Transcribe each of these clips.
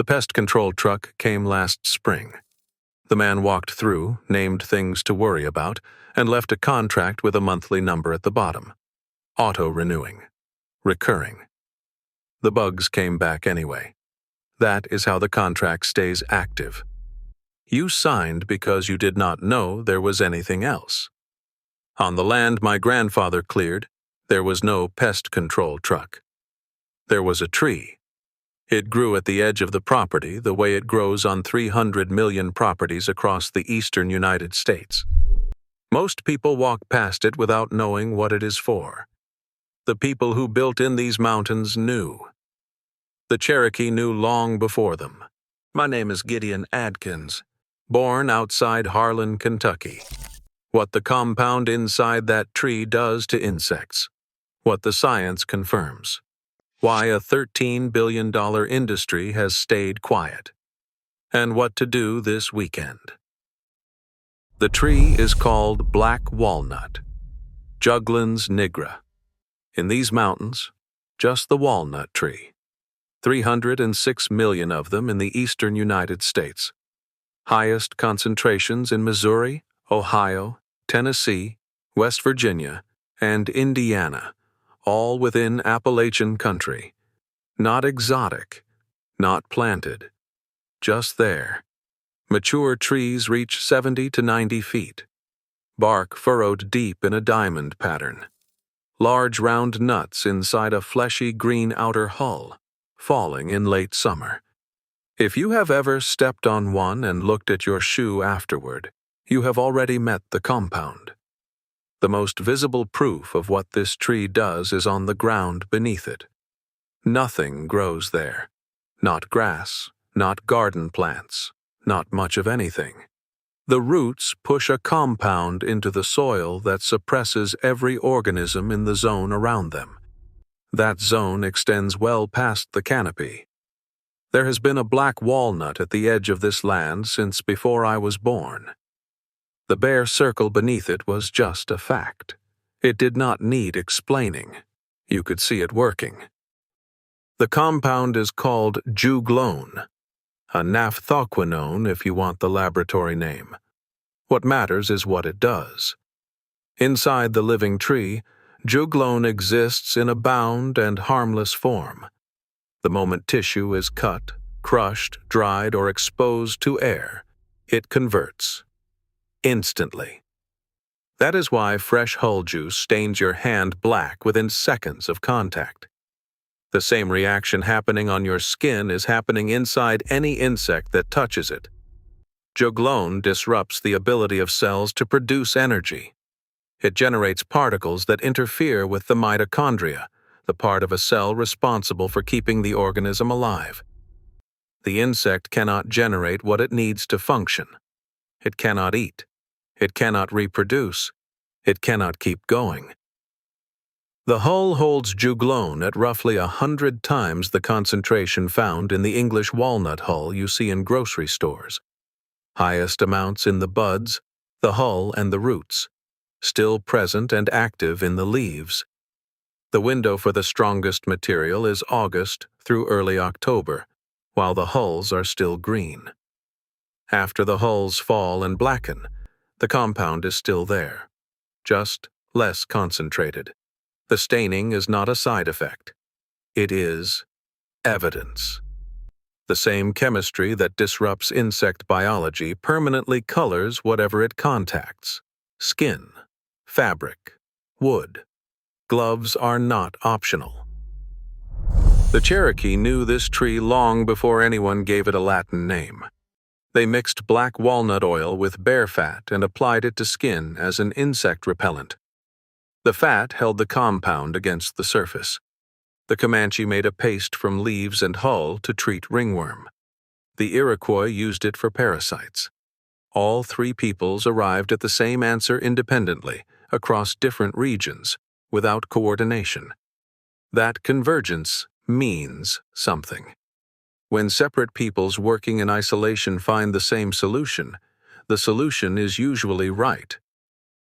The pest control truck came last spring. The man walked through, named things to worry about, and left a contract with a monthly number at the bottom. Auto-renewing. Recurring. The bugs came back anyway. That is how the contract stays active. You signed because you did not know there was anything else. On the land my grandfather cleared, there was no pest control truck. There was a tree. It grew at the edge of the property the way it grows on 300 million properties across the eastern United States. Most people walk past it without knowing what it is for. The people who built in these mountains knew. The Cherokee knew long before them. My name is Gideon Adkins, born outside Harlan, Kentucky. What the compound inside that tree does to insects. What the science confirms. Why a $13 billion industry has stayed quiet. And what to do this weekend. The tree is called black walnut, Juglans nigra. In these mountains, just the walnut tree. 306 million of them in the eastern United States. Highest concentrations in Missouri, Ohio, Tennessee, West Virginia, and Indiana, all within Appalachian country. Not exotic, not planted. Just there. Mature trees reach 70 to 90 feet. Bark furrowed deep in a diamond pattern. Large round nuts inside a fleshy green outer hull, falling in late summer. If you have ever stepped on one and looked at your shoe afterward, you have already met the compound. The most visible proof of what this tree does is on the ground beneath it. Nothing grows there. Not grass, not garden plants, not much of anything. The roots push a compound into the soil that suppresses every organism in the zone around them. That zone extends well past the canopy. There has been a black walnut at the edge of this land since before I was born. The bare circle beneath it was just a fact. It did not need explaining. You could see it working. The compound is called juglone, a naphthocquinone if you want the laboratory name. What matters is what it does. Inside the living tree, juglone exists in a bound and harmless form. The moment tissue is cut, crushed, dried, or exposed to air, it converts. Instantly. That is why fresh hull juice stains your hand black within seconds of contact. The same reaction happening on your skin is happening inside any insect that touches it. Juglone disrupts the ability of cells to produce energy. It generates particles that interfere with the mitochondria, the part of a cell responsible for keeping the organism alive. The insect cannot generate what it needs to function. It cannot eat. It cannot reproduce. It cannot keep going. The hull holds juglone at roughly 100 times the concentration found in the English walnut hull you see in grocery stores. Highest amounts in the buds, the hull, and the roots. Still present and active in the leaves. The window for the strongest material is August through early October, while the hulls are still green. After the hulls fall and blacken, the compound is still there, just less concentrated. The staining is not a side effect. It is evidence. The same chemistry that disrupts insect biology permanently colors whatever it contacts. Skin, fabric, wood. Gloves are not optional. The Cherokee knew this tree long before anyone gave it a Latin name. They mixed black walnut oil with bear fat and applied it to skin as an insect repellent. The fat held the compound against the surface. The Comanche made a paste from leaves and hull to treat ringworm. The Iroquois used it for parasites. All three peoples arrived at the same answer independently, across different regions, without coordination. That convergence means something. When separate peoples working in isolation find the same solution, the solution is usually right.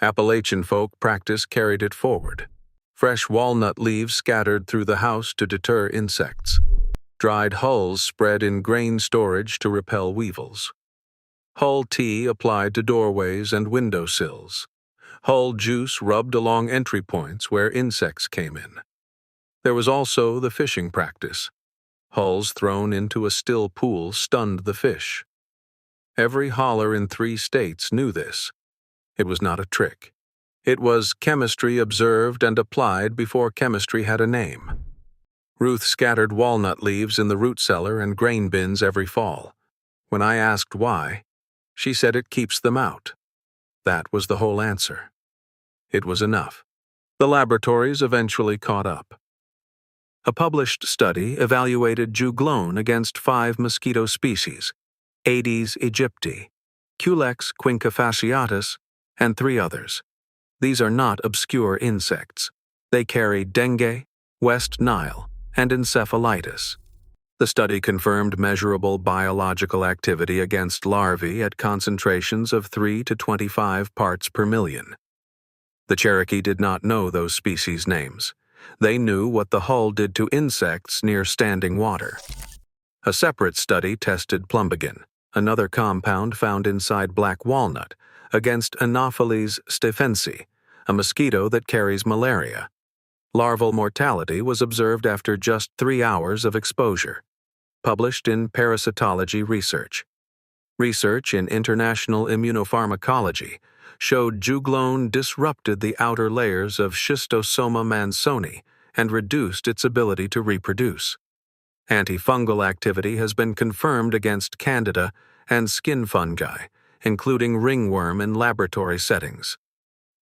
Appalachian folk practice carried it forward. Fresh walnut leaves scattered through the house to deter insects. Dried hulls spread in grain storage to repel weevils. Hull tea applied to doorways and window sills. Hull juice rubbed along entry points where insects came in. There was also the fishing practice. Hulls thrown into a still pool stunned the fish. Every holler in 3 states knew this. It was not a trick. It was chemistry observed and applied before chemistry had a name. Ruth scattered walnut leaves in the root cellar and grain bins every fall. When I asked why, she said it keeps them out. That was the whole answer. It was enough. The laboratories eventually caught up. A published study evaluated juglone against 5 mosquito species, Aedes aegypti, Culex quinquefasciatus, and 3 others. These are not obscure insects. They carry dengue, West Nile, and encephalitis. The study confirmed measurable biological activity against larvae at concentrations of 3 to 25 parts per million. The Cherokee did not know those species' names. They knew what the hull did to insects near standing water. A separate study tested plumbagon, another compound found inside black walnut, against Anopheles stephensi, a mosquito that carries malaria. Larval mortality was observed after just 3 hours of exposure. Published in Parasitology Research. Research in International Immunopharmacology showed juglone disrupted the outer layers of Schistosoma mansoni and reduced its ability to reproduce. Antifungal activity has been confirmed against Candida and skin fungi, including ringworm in laboratory settings.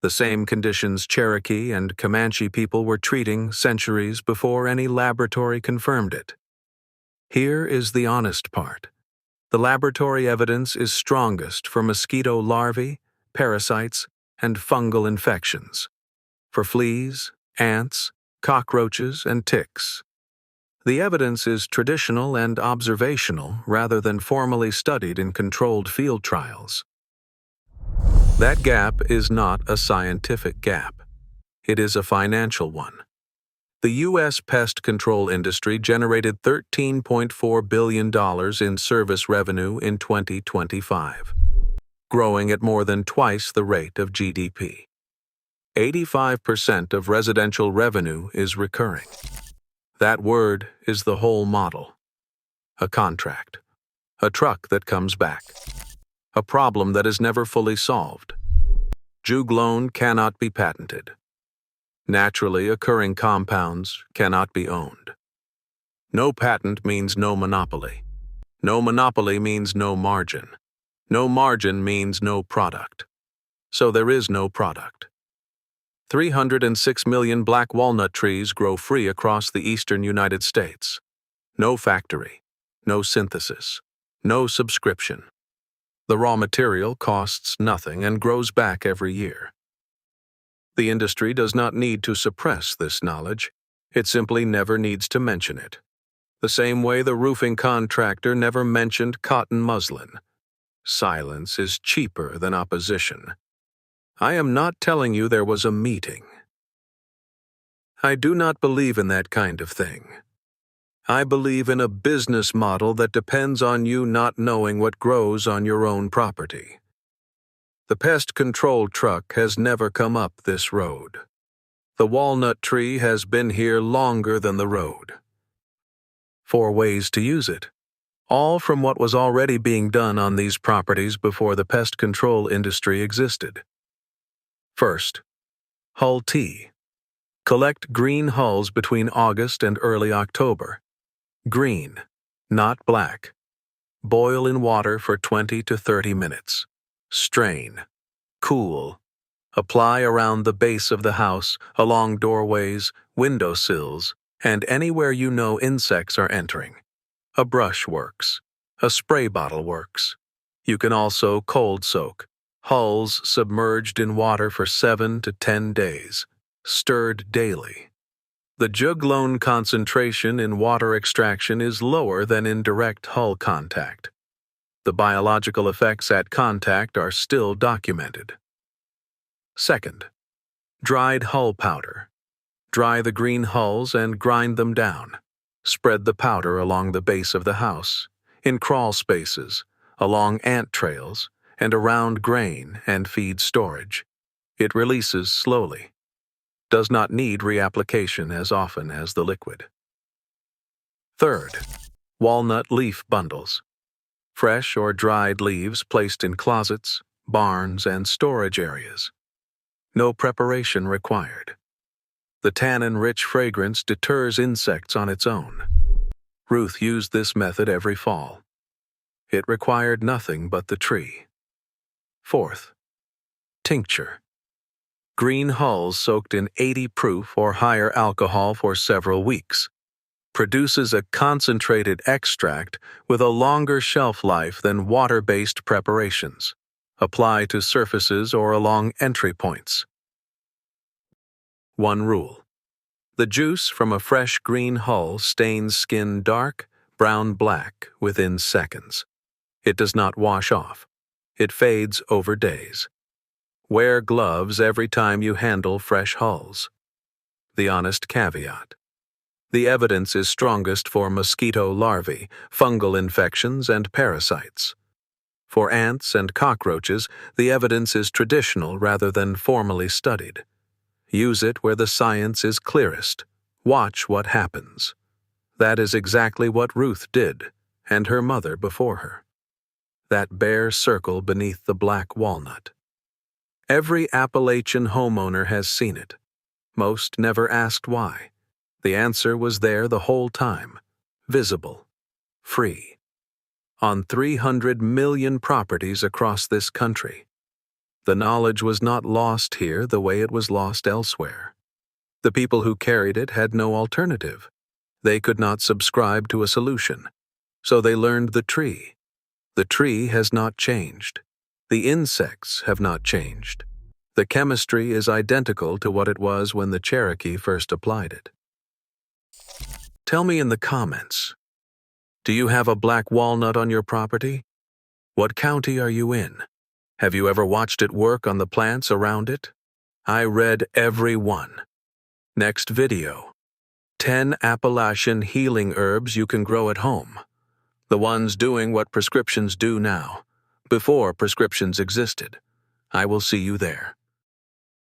The same conditions Cherokee and Comanche people were treating centuries before any laboratory confirmed it. Here is the honest part. The laboratory evidence is strongest for mosquito larvae, parasites, and fungal infections. For fleas, ants, cockroaches, and ticks. The evidence is traditional and observational rather than formally studied in controlled field trials. That gap is not a scientific gap. It is a financial one. The U.S. pest control industry generated $13.4 billion in service revenue in 2025, growing at more than twice the rate of GDP. 85% of residential revenue is recurring. That word is the whole model. A contract. A truck that comes back. A problem that is never fully solved. Juglone cannot be patented. Naturally occurring compounds cannot be owned. No patent means no monopoly. No monopoly means no margin. No margin means no product. So there is no product. 306 million black walnut trees grow free across the eastern United States. No factory, no synthesis, no subscription. The raw material costs nothing and grows back every year. The industry does not need to suppress this knowledge. It simply never needs to mention it. The same way the roofing contractor never mentioned cotton muslin. Silence is cheaper than opposition. I am not telling you there was a meeting. I do not believe in that kind of thing. I believe in a business model that depends on you not knowing what grows on your own property. The pest control truck has never come up this road. The walnut tree has been here longer than the road. 4 ways to use it, all from what was already being done on these properties before the pest control industry existed. First, hull tea. Collect green hulls between August and early October. Green, not black. Boil in water for 20 to 30 minutes. Strain. Cool. Apply around the base of the house, along doorways, window sills, and anywhere you know insects are entering. A brush works. A spray bottle works. You can also cold soak. Hulls submerged in water for 7 to 10 days. Stirred daily. The juglone concentration in water extraction is lower than in direct hull contact. The biological effects at contact are still documented. Second, dried hull powder. Dry the green hulls and grind them down. Spread the powder along the base of the house, in crawl spaces, along ant trails, and around grain and feed storage. It releases slowly. Does not need reapplication as often as the liquid. Third, walnut leaf bundles. Fresh or dried leaves placed in closets, barns, and storage areas. No preparation required. The tannin-rich fragrance deters insects on its own. Ruth used this method every fall. It required nothing but the tree. Fourth, tincture. Green hulls soaked in 80 proof or higher alcohol for several weeks. Produces a concentrated extract with a longer shelf life than water-based preparations. Apply to surfaces or along entry points. One rule. The juice from a fresh green hull stains skin dark, brown-black within seconds. It does not wash off. It fades over days. Wear gloves every time you handle fresh hulls. The honest caveat. The evidence is strongest for mosquito larvae, fungal infections, and parasites. For ants and cockroaches, the evidence is traditional rather than formally studied. Use it where the science is clearest. Watch what happens. That is exactly what Ruth did, and her mother before her. That bare circle beneath the black walnut. Every Appalachian homeowner has seen it. Most never asked why. The answer was there the whole time, visible, free, on 300 million properties across this country. The knowledge was not lost here the way it was lost elsewhere. The people who carried it had no alternative. They could not subscribe to a solution, so they learned the tree. The tree has not changed. The insects have not changed. The chemistry is identical to what it was when the Cherokee first applied it. Tell me in the comments, do you have a black walnut on your property? What county are you in? Have you ever watched it work on the plants around it? I read every one. Next video. 10 Appalachian healing herbs you can grow at home. The ones doing what prescriptions do now, before prescriptions existed. I will see you there.